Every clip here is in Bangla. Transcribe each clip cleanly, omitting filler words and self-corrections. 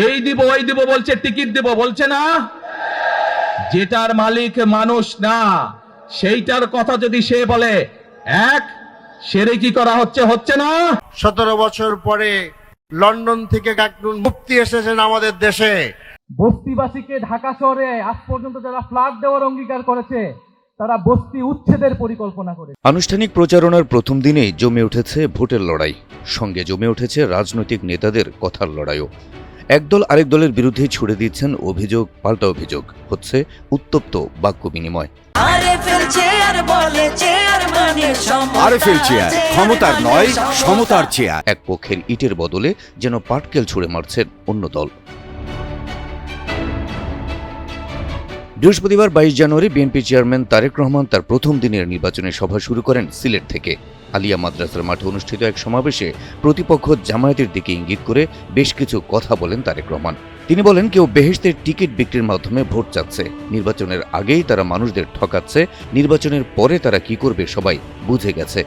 এই দিব ওই দিব বলছে, টিকিট দিব বলছে না। যেটার মালিক মানুষ না, সেইটার কথা যদি সে বলে এক, সেরে কি করা হচ্ছে, হচ্ছে না। 17 বছর পরে লন্ডন থেকে একজন মুফতি এসেছেন আমাদের দেশে। বস্তিবাসীকে ঢাকা শহরে আজ পর্যন্ত যারা ফ্ল্যাট দেওয়ার অঙ্গীকার করেছে, তারা বস্তি উচ্ছেদের পরিকল্পনা করে। আনুষ্ঠানিক প্রচারণার প্রথম দিনেই জমে উঠেছে ভোটের লড়াই, সঙ্গে জমে উঠেছে রাজনৈতিক নেতাদের কথার লড়াইও। একদল আরেক দলের বিরুদ্ধে ছুড়ে দিচ্ছেন অভিযোগ, পাল্টা অভিযোগ, হচ্ছে উত্তপ্ত বাক্য বিনিময়। আরএফএল চেয়ার, ক্ষমতার নয়, সমতার চেয়ার। এক পক্ষের ইটের বদলে যেন পাটকেল ছুড়ে মারছেন অন্য দল। বৃহস্পতিবার 22 জানুয়ারি বিএনপি চেয়ারম্যান তারেক রহমান তার প্রথম দিনের নির্বাচনী সভা শুরু করেন সিলেট থেকে। আলিয়া মাদ্রাসার মাঠে অনুষ্ঠিত এক সমাবেশে প্রতিপক্ষ জামায়াতের দিকে ইঙ্গিত করে বেশ কিছু কথা বলেন তারেক রহমান। তিনি বলেন, কেউ বেহেশতের টিকিট বিক্রির মাধ্যমে ভোট চাচ্ছে, নির্বাচনের আগেই তারা মানুষদের ঠকাচ্ছে, নির্বাচনের পরে তারা কি করবে সবাই বুঝে গেছে।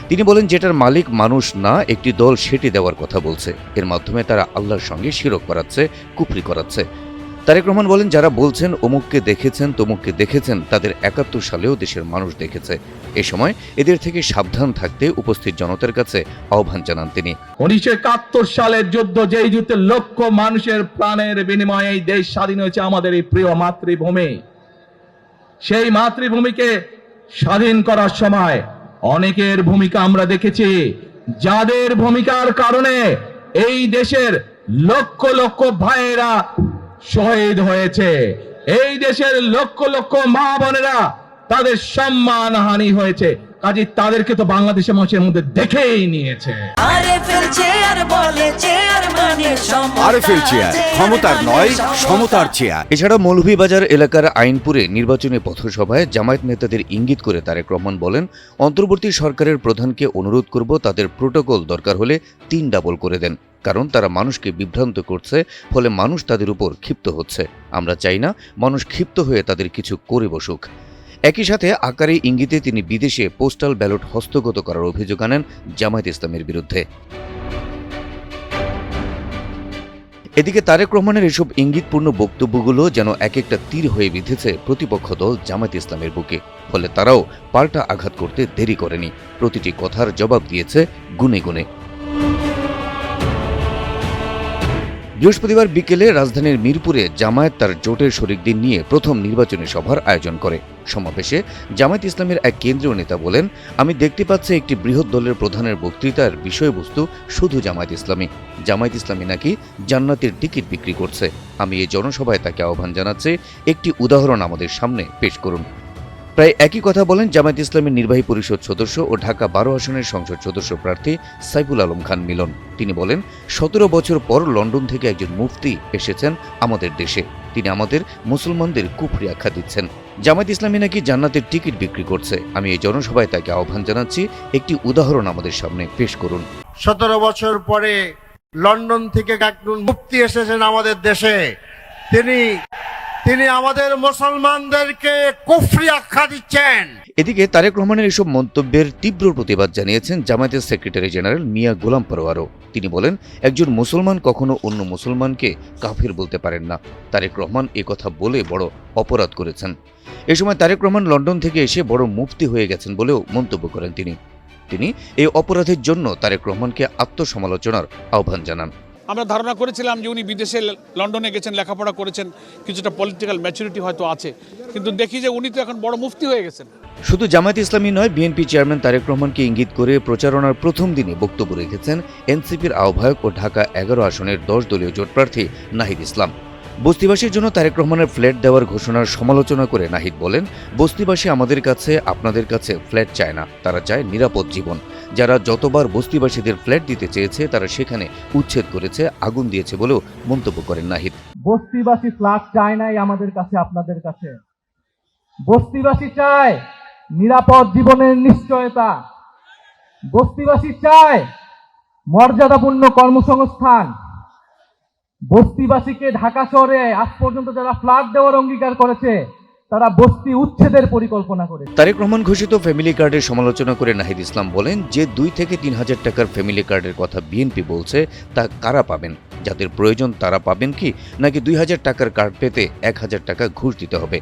তিনি বলেন, যেটার মালিক মানুষ না, একটি দল সেটি দেওয়ার কথা বলছে, এর মাধ্যমে তারা আল্লাহর সঙ্গে শিরক করাচ্ছে, কুফরি করাচ্ছে। তারেক রহমান বলেন, যারা বলছেন অমুককে দেখেছেন তমুককে দেখেছেন, তাদের 71 সালেও দেশের মানুষ দেখেছে। এ সময় এদের থেকে সাবধান থাকতে উপস্থিত জনতার কাছে আহ্বান জানান তিনি। 1971 সালের যুদ্ধ, যেই যুদ্ধে লক্ষ মানুষের প্রাণের বিনিময়ে এই দেশ স্বাধীন হয়েছে, আমাদের এই প্রিয় মাতৃভূমি, সেই মাতৃভূমিকে স্বাধীন করার সময় অনেকের ভূমিকা আমরা দেখেছি, যাদের ভূমিকার কারণে এই দেশের লক্ষ লক্ষ ভাইয়েরা শহীদ হয়েছে, এই দেশের লক্ষ লক্ষ মা বোনেরা তাদের সম্মান হানি হয়েছে। কাজে তাদেরকে তো বাংলাদেশের মানুষের মধ্যে দেখেই নিয়েছে। আরএফএল চেয়ার, ক্ষমতার নয়, সমতার চেয়ার। এছাড়া মৌলভীবাজার এলাকার আইনপুরে নির্বাচনী পথসভায় জামায়াত নেতাদের ইঙ্গিত করে তারেক রহমান বলেন, অন্তর্বর্তী সরকারের প্রধানকে অনুরোধ করব তাদের প্রোটোকল দরকার হলে 3 ডাবল করে দেন, কারণ তারা মানুষকে বিভ্রান্ত করছে, ফলে মানুষ তাদের উপর ক্ষিপ্ত হচ্ছে। আমরা চাই না মানুষ ক্ষিপ্ত হয়ে তাদের কিছু করে বসুক। একই সাথে আকারে ইঙ্গিতে তিনি বিদেশে পোস্টাল ব্যালট হস্তগত করার অভিযোগ আনেন জামায়াত ইসলামের বিরুদ্ধে। এদিকে তারেক রহমানের এসব ইঙ্গিতপূর্ণ বক্তব্যগুলো যেন এক একটা তীর হয়ে বিঁধেছে প্রতিপক্ষ দল জামায়াত ইসলামের বুকে, ফলে তারাও পাল্টা আঘাত করতে দেরি করেনি, প্রতিটি কথার জবাব দিয়েছে গুনে গুনে। বৃহস্পতিবার বিকেলে রাজধানীর মিরপুরে জামায়াত তার জোটের শরিকদের নিয়ে প্রথম নির্বাচনী সভার আয়োজন করে। সমাবেশে জামায়াত ইসলামের এক কেন্দ্রীয় নেতা বলেন, আমি দেখতে পাচ্ছি একটি বৃহৎ দলের প্রধানের বক্তৃতার বিষয়বস্তু শুধু জামায়াত ইসলামী। জামায়াত ইসলামী নাকি জান্নাতের টিকিট বিক্রি করছে। আমি এই জনসভায় তাকে আহ্বান জানাচ্ছি, একটি উদাহরণ আমাদের সামনে পেশ করুন। প্রায় একই কথা বলেন জামায়াত ইসলামের নির্বাহী পরিষদ সদস্য ও ঢাকা 12 আসনের সংসদ সদস্য প্রার্থী সাইফুল আলম খান মিলন। তিনি বলেন, 17 বছর পর লন্ডন থেকে একজন মুফতি এসেছেন আমাদের দেশে, তিনি আমাদের মুসলমানদের কুফরি আখ্যা দিচ্ছেন। জামায়াত ইসলামী নাকি জান্নাতের টিকিট বিক্রি করছে। আমি এই জনসভায় তাকে আহ্বান জানাচ্ছি, একটি উদাহরণ আমাদের সামনে পেশ করুন। 17 বছর পরে লন্ডন থেকে একজন মুফতি এসেছেন আমাদের দেশে। তিনি আমাদের মুসলমানদেরকে কুফরি আখ্যা দিচ্ছেন। এদিকে তারেক রহমানের এসব মন্তব্যের তীব্র প্রতিবাদ জানিয়েছেন জামায়াতের সেক্রেটারি জেনারেল মিয়া গোলাম পরোয়ারও। তিনি বলেন, একজন মুসলমান কখনো অন্য মুসলমানকে কাফির বলতে পারেন না। তারেক রহমান কথা বলে বড় অপরাধ করেছেন। এ সময় তারেক রহমান লন্ডন থেকে এসে বড় মুফতি হয়ে গেছেন বলেও মন্তব্য করেন তিনি এই অপরাধের জন্য তারেক রহমানকে আত্মসমালোচনার আহ্বান জানান। আমরা ধারণা করেছিলাম যে উনি বিদেশে লন্ডনে গেছেন, লেখাপড়া করেছেন, কিছুটা পলিটিক্যাল ম্যাচুরিটি হয়তো আছে, কিন্তু দেখি যে উনি তো এখন বড় মুফতি হয়ে গেছেন। শুধু জামায়াত ইসলামী নয়, বিএনপি চেয়ারম্যান তারেক রহমানকে ইঙ্গিত করে প্রচারণার প্রথম দিনে বক্তব্য রেখেছেন এনসিপির আহ্বায়ক ও ঢাকা 11 আসনের 10 দলীয় জোট প্রার্থী নাহিদ ইসলাম। বস্তিবাসীর জন্য তারেক রহমানের ফ্ল্যাট দেওয়ার ঘোষণার সমালোচনা করে নাহিদ বলেন, বস্তিবাসী আমাদের কাছে, আপনাদের কাছে ফ্ল্যাট চায় না, তারা চায় নিরাপদ জীবন। যারা যতবার বস্তিবাসীদের ফ্ল্যাট দিতে চেয়েছে তারা সেখানে উচ্ছেদ করেছে, আগুন দিয়েছে বলেও মন্তব্য করেন নাহিদ। বস্তিবাসী ফ্ল্যাট চায় নাই আমাদের কাছে, আপনাদের কাছে। বস্তিবাসী চায় নিরাপদ জীবনের নিশ্চয়তা, বস্তিবাসী চায় মর্যাদাপূর্ণ কর্মসংস্থান। বস্তিবাসীকে ঢাকা শহরে আজ পর্যন্ত যারা ফ্ল্যাট দেওয়ার অঙ্গীকার করেছে, তারা বস্তি উচ্ছেদের পরিকল্পনা করেছে। তারেক রহমান ঘোষিত ফ্যামিলি কার্ডের সমালোচনা করে নাহিদ ইসলাম বলেন, যে 2 থেকে 3 হাজার টাকার ফ্যামিলি কার্ডের কথা বিএনপি বলছে তা কারা পাবেন? যাদের প্রয়োজন তারা পাবেন কি, নাকি 2000 টাকার কার্ড পেতে 1000 টাকা ঘুষ দিতে হবে?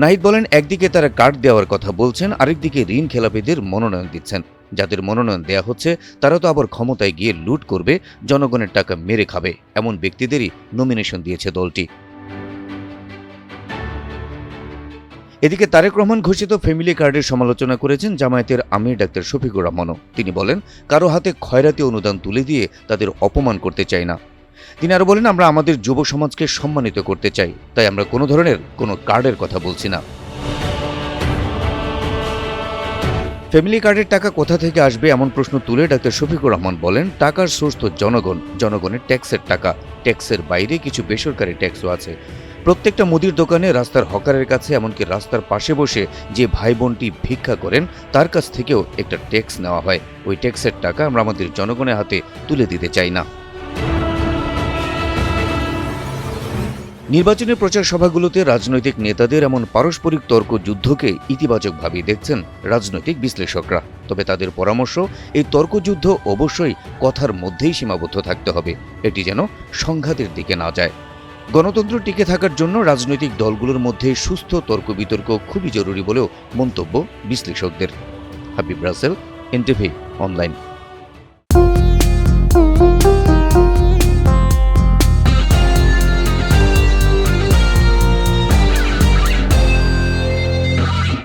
নাহিদ বলেন, একদিকে তারা কার্ড দেওয়ার কথা বলছেন, আরেকদিকে ঋণ খেলাপিদের মনোনয়ন দিচ্ছেন। যাদের মনোনয়ন দেয়া হচ্ছে তারা তো আবার ক্ষমতায় গিয়ে লুট করবে, জনগণের টাকা মেরে খাবে, এমন ব্যক্তিদেরই নমিনেশন দিয়েছে দলটি। এদিকে তারেক রহমান ঘোষিত ফ্যামিলি কার্ডের সমালোচনা করেছেন জামায়াতের আমির ডাক্তার শফিকুর রহমানও। তিনি বলেন, কারো হাতে খয়রাতি অনুদান তুলে দিয়ে তাদের অপমান করতে চাই না। তিনি আরো বলেন, আমরা আমাদের যুব সমাজকে সম্মানিত করতে চাই, তাই আমরা কোনো ধরনের কোনো কার্ডের কথা বলছি না। ফ্যামিলি কার্ডের টাকা কোথা থেকে আসবে এমন প্রশ্ন তুলে ডাক্তার শফিকুর রহমান বলেন, টাকার সোর্স তো জনগণ, জনগণের ট্যাক্সের টাকা। ট্যাক্সের বাইরে কিছু বেসরকারি ট্যাক্সও আছে। প্রত্যেকটা মুদির দোকানে, রাস্তার হকারের কাছে, এমনকি রাস্তার পাশে বসে যে ভাই বোনটি ভিক্ষা করেন তার কাছ থেকেও একটা ট্যাক্স নেওয়া হয়। ওই ট্যাক্সের টাকা আমরা আমাদের জনগণের হাতে তুলে দিতে চাই না। নির্বাচনের প্রচার সভাগুলোতে রাজনৈতিক নেতাদের এমন পারস্পরিক তর্ক যুদ্ধকে ইতিবাচকভাবে দেখছেন রাজনৈতিক বিশ্লেষকরা। তবে তাদের পরামর্শ, এই তর্কযুদ্ধ অবশ্যই কথার মধ্যেই সীমাবদ্ধ থাকতে হবে, এটি যেন সংঘাতের দিকে না যায়। গণতন্ত্র টিকে থাকার জন্য রাজনৈতিক দলগুলোর মধ্যে সুস্থ তর্ক বিতর্ক খুবই জরুরি বলেও মন্তব্য বিশ্লেষকদের। Habib Rasel, NTV online.